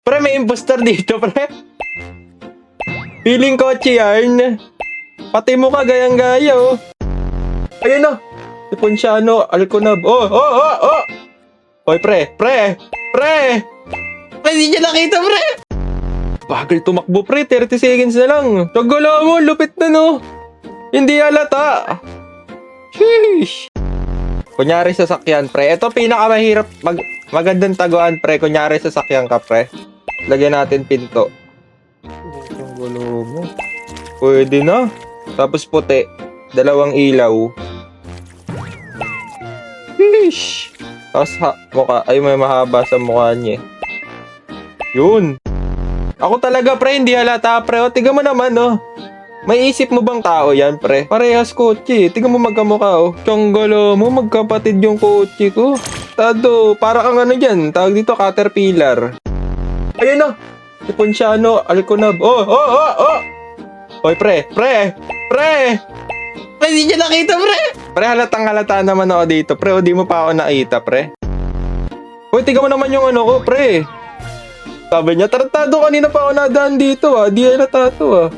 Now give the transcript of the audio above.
Pre, may imposter dito, pre. Feeling kotse yarn. Pati mo ka gayang-gaya, oh. Ayun na. Si Ponciano, Alconab. Oh, oh, oh, oh. Hoy, pre. Pre, hindi niya nakita, pre. Bagal tumakbo, pre. 30 seconds na lang. Tagala mo, lupit na, no. Hindi halata. Sheesh. Kunyari sasakyan, pre. Ito pinakamahirap magandang taguan, pre. Kunyari sasakyan ka, pre. Lagyan natin pinto. Ang gulo mo. Pwede na. Tapos puti. 2 ilaw. Sheesh. Tapos mukha. Ay, may mahaba sa mukha niya. Yun. Ako talaga, pre. Hindi halata, pre. O, tiga mo naman, oh. May isip mo bang tao yan, pre? Parehas kotse. Tingnan mo magkamukha, oh. Tiyonggolo mo, magkapatid yung kotse ko. Tado, para kang ano dyan. Tawag dito, caterpillar. Ayun na. Si Ponciano, Alconab. Oh, oh, oh, oh. Hoy, pre. Hindi niya nakita, pre. Pre, halatang halata naman ako dito, pre. O, di mo pa ako nakita, pre. Hoy, tingnan mo naman yung ano ko, pre. Sabi niya, tarantado kanina pa ako nadaan dito, ah. Di halata to, ah.